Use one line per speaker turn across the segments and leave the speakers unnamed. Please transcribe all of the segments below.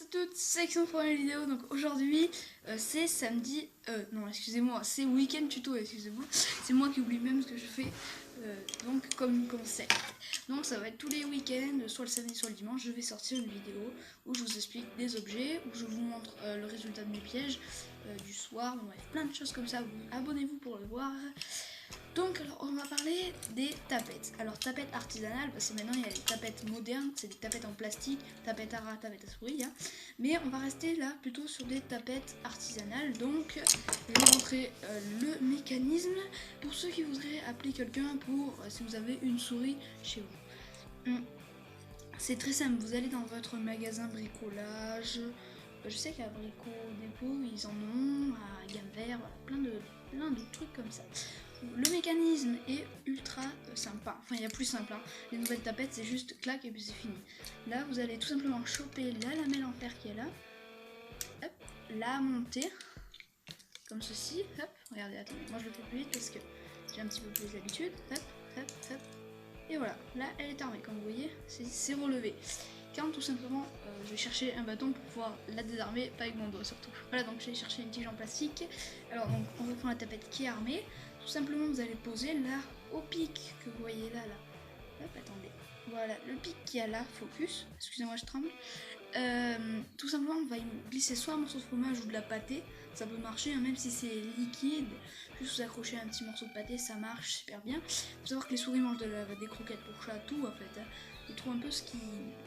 à toutes, c'est Action pour une vidéo. Donc aujourd'hui c'est samedi, non excusez-moi, c'est week-end tuto, excusez-moi. C'est moi qui oublie même ce que je fais. Donc comme c'est. Donc ça va être tous les week-ends, soit le samedi soit le dimanche, je vais sortir une vidéo où je vous explique des objets, où je vous montre le résultat de mes pièges du soir, bref, plein de choses comme ça. Abonnez-vous pour le voir. Donc alors on va parler des tapettes. Alors tapettes artisanales, parce que maintenant il y a les tapettes modernes, c'est des tapettes en plastique, tapettes à rat, tapettes à souris, hein. Mais on va rester là plutôt sur des tapettes artisanales. Donc je vais vous montrer le mécanisme pour ceux qui voudraient appeler quelqu'un pour si vous avez une souris chez vous. C'est très simple, vous allez dans votre magasin bricolage. Je sais qu'à Brico Dépôt ils en ont, à Gamme Vert, voilà, plein de trucs comme ça. Le mécanisme est ultra sympa, enfin il y a plus simple, hein. Les nouvelles tapettes c'est juste clac et puis c'est fini. Là vous allez tout simplement choper la lamelle en fer qui est là, hop, la monter comme ceci, hop, regardez, attendez, moi je le fais plus vite parce que j'ai un petit peu plus d'habitude, hop, hop, hop, et voilà, là elle est armée, comme vous voyez, c'est relevé. Quand tout simplement je vais chercher un bâton pour pouvoir la désarmer, pas avec mon doigt surtout. Voilà, donc j'ai cherché une tige en plastique. Alors donc on reprend la tapette qui est armée. Tout simplement vous allez poser là au pic que vous voyez là. Hop, attendez. Voilà, le pic qui a là, focus. Excusez-moi, je tremble. Tout simplement on va y glisser soit un morceau de fromage ou de la pâtée. Ça peut marcher, hein, même si c'est liquide. Juste vous accrocher un petit morceau de pâté, ça marche super bien. Faut savoir que les souris mangent des croquettes pour chat, tout en fait, hein. Ils trouvent un peu ce qu'ils...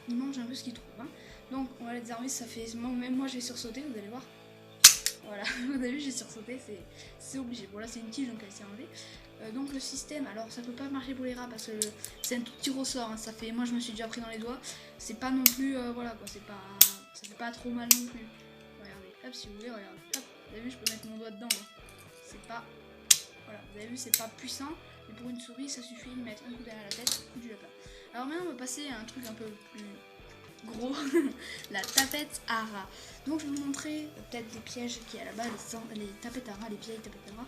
Ils mangent un peu ce qu'ils trouvent, hein. Donc on va les désarmer, ça fait... Même moi j'ai sursauté, vous allez voir. Voilà, vous avez vu j'ai sursauté, c'est obligé. Bon là c'est une tige donc elle s'est enlevée. Donc le système, alors ça peut pas marcher pour les rats parce que c'est un tout petit ressort, hein. Ça fait... Moi je me suis déjà pris dans les doigts. C'est pas non plus... voilà quoi, c'est pas... Ça fait pas trop mal non plus. Regardez, hop si vous voulez, regardez. Hop, vous avez vu je peux mettre mon doigt dedans, hein. C'est pas... Voilà, vous avez vu c'est pas puissant. Mais pour une souris ça suffit de mettre un coup derrière la tête, un coup du lapin. Alors maintenant on va passer à un truc un peu plus gros, la tapette à rat. Donc je vais vous montrer peut-être des pièges qui est là-bas, les tapettes à rat, les vieilles tapettes à rat.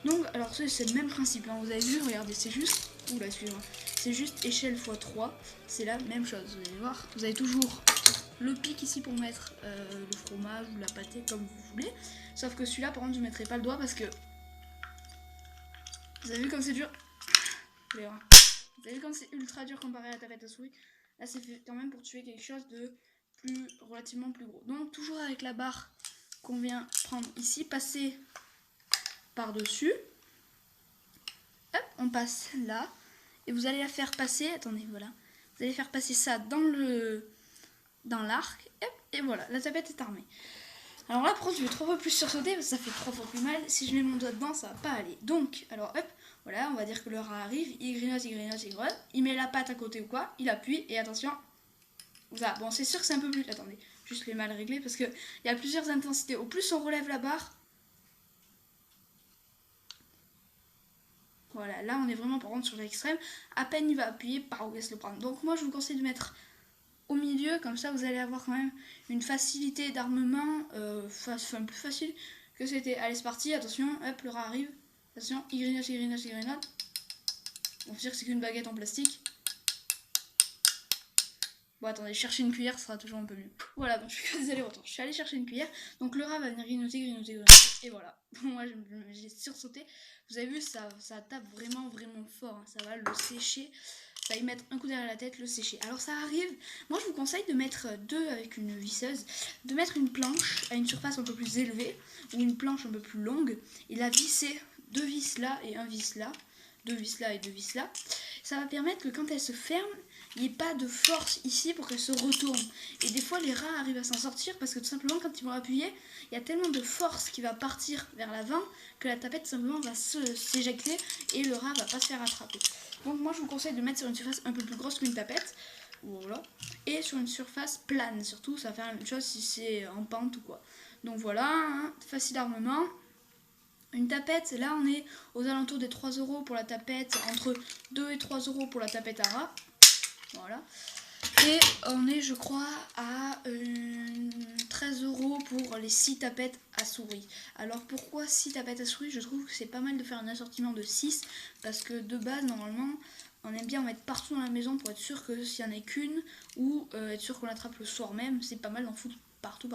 Donc alors c'est le même principe, hein. Vous avez vu, regardez, c'est juste, oula excusez-moi, c'est juste échelle x3, c'est la même chose, vous allez voir. Vous avez toujours le pic ici pour mettre le fromage ou la pâtée comme vous voulez. Sauf que celui-là par contre je ne mettrai pas le doigt parce que vous avez vu comme c'est dur. Vous avez vu comme c'est ultra dur comparé à la tapette à souris. Là c'est fait quand même pour tuer quelque chose de relativement plus gros. Donc toujours avec la barre qu'on vient prendre ici, passer par dessus. Hop, on passe là. Et vous allez la faire passer, attendez, voilà. Vous allez faire passer ça dans l'arc. Et voilà, la tapette est armée. Alors là, par contre, je vais 3 fois plus sursauter parce que ça fait 3 fois plus mal. Si je mets mon doigt dedans, ça va pas aller. Donc, alors hop, voilà, on va dire que le rat arrive, il grignote, il met la patte à côté ou quoi, il appuie et attention. Voilà, bon, c'est sûr que c'est un peu plus... Attendez, juste les mal réglés parce qu'il y a plusieurs intensités. Au plus on relève la barre, voilà, là on est vraiment par contre sur l'extrême. À peine il va appuyer, par où laisse le prendre. Donc moi je vous conseille de mettre au milieu, comme ça vous allez avoir quand même une facilité d'armement, plus facile que c'était. Allez c'est parti, attention, hop, le rat arrive. Attention, il grignote. On va dire que c'est qu'une baguette en plastique. Bon attendez, chercher une cuillère, ça sera toujours un peu mieux. Voilà, donc je suis désolée, retour. Je suis allée chercher une cuillère. Donc le rat va venir grignoter. Et voilà. Moi j'ai sursauté. Vous avez vu, ça tape vraiment fort, hein. Ça va le sécher. Ça va y mettre un coup derrière la tête, le sécher. Alors ça arrive. Moi je vous conseille de mettre deux avec une visseuse. De mettre une planche à une surface un peu plus élevée. Ou une planche un peu plus longue. Et la visser, deux vis là et un vis là. Deux vis là et deux vis là. Ça va permettre que quand elle se ferme, il n'y ait pas de force ici pour qu'elle se retourne. Et des fois les rats arrivent à s'en sortir parce que tout simplement quand ils vont appuyer, il y a tellement de force qui va partir vers l'avant que la tapette simplement va s'éjecter et le rat va pas se faire attraper. Donc moi je vous conseille de mettre sur une surface un peu plus grosse qu'une tapette. Voilà. Et sur une surface plane surtout, ça va faire la même chose si c'est en pente ou quoi. Donc voilà, hein, facile d'armement. Une tapette, là on est aux alentours des 3 € pour la tapette, entre 2 et 3 € pour la tapette à rat. Voilà. Et on est je crois à 13 € pour les 6 tapettes à souris. Alors pourquoi 6 tapettes à souris? Je trouve que c'est pas mal de faire un assortiment de 6. Parce que de base normalement on aime bien en mettre partout dans la maison pour être sûr que s'il n'y en a qu'une. Ou être sûr qu'on l'attrape le soir même. C'est pas mal d'en foutre partout.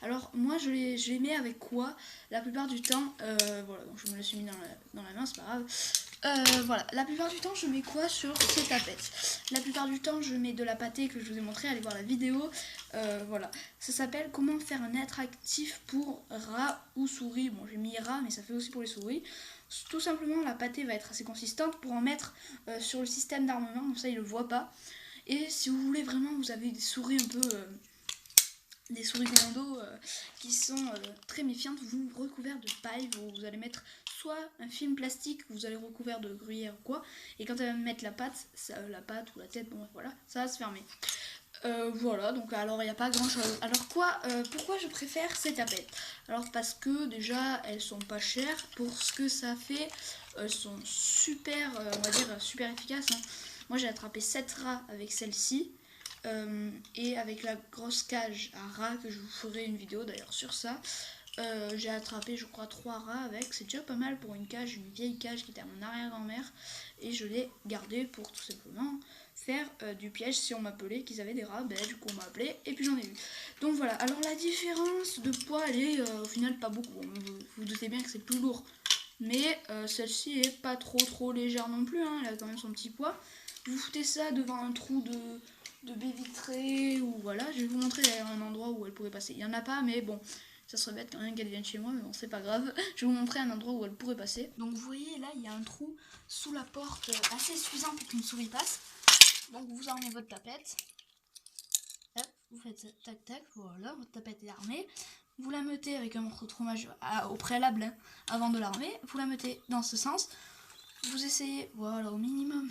Alors moi je les mets avec quoi la plupart du temps, voilà, donc je me le suis mis dans la main, c'est pas grave. Voilà, la plupart du temps je mets quoi sur ces tapettes? La plupart du temps je mets de la pâtée que je vous ai montré, allez voir la vidéo. Voilà, ça s'appelle comment faire un attractif pour rat ou souris. Bon, j'ai mis rat mais ça fait aussi pour les souris. Tout simplement la pâtée va être assez consistante pour en mettre sur le système d'armement, comme ça il le voit pas. Et si vous voulez vraiment, vous avez des souris un peu des souris commando qui sont très méfiantes, vous recouvrez de paille, vous allez mettre soit un film plastique, vous allez recouvrir de gruyère ou quoi, et quand elle va mettre la pâte ou la tête, bon voilà, ça va se fermer. Voilà, donc alors il n'y a pas grand chose. Alors pourquoi je préfère ces tapettes? Alors parce que déjà elles sont pas chères pour ce que ça fait, elles sont super, on va dire super efficaces. Hein. Moi j'ai attrapé 7 rats avec celle-ci. Et avec la grosse cage à rats, que je vous ferai une vidéo d'ailleurs sur ça, j'ai attrapé je crois 3 rats avec, c'est déjà pas mal pour une cage, une vieille cage qui était à mon arrière-grand-mère, et je l'ai gardée pour tout simplement faire du piège si on m'appelait qu'ils avaient des rats, ben du coup on m'a appelé et puis j'en ai eu. Donc voilà, alors la différence de poids elle est au final pas beaucoup, vous vous doutez bien que c'est plus lourd, mais celle-ci est pas trop légère non plus, hein, elle a quand même son petit poids. Vous foutez ça devant un trou de baie vitrée ou voilà, je vais vous montrer d'ailleurs un endroit où elle pourrait passer. Il n'y en a pas, mais bon, ça serait bête quand même qu'elle vienne chez moi, mais bon, c'est pas grave. Je vais vous montrer un endroit où elle pourrait passer. Donc vous voyez là, il y a un trou sous la porte assez suffisant pour qu'une souris passe. Donc vous armez votre tapette. Hop, vous faites ça, tac tac, voilà, votre tapette est armée. Vous la mettez avec un morceau de fromage au préalable, hein, avant de l'armer. Vous la mettez dans ce sens. Vous essayez, voilà, au minimum.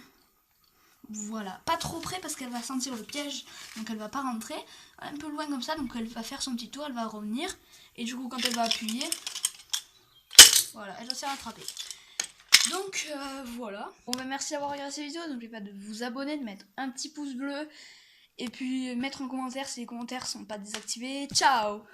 Voilà, pas trop près parce qu'elle va sentir le piège, donc elle va pas rentrer. Un peu loin comme ça, donc elle va faire son petit tour, elle va revenir. Et du coup, quand elle va appuyer, voilà, elle va se faire attraper. Donc voilà. Bon bah merci d'avoir regardé cette vidéo, n'oubliez pas de vous abonner, de mettre un petit pouce bleu. Et puis mettre en commentaire si les commentaires sont pas désactivés. Ciao!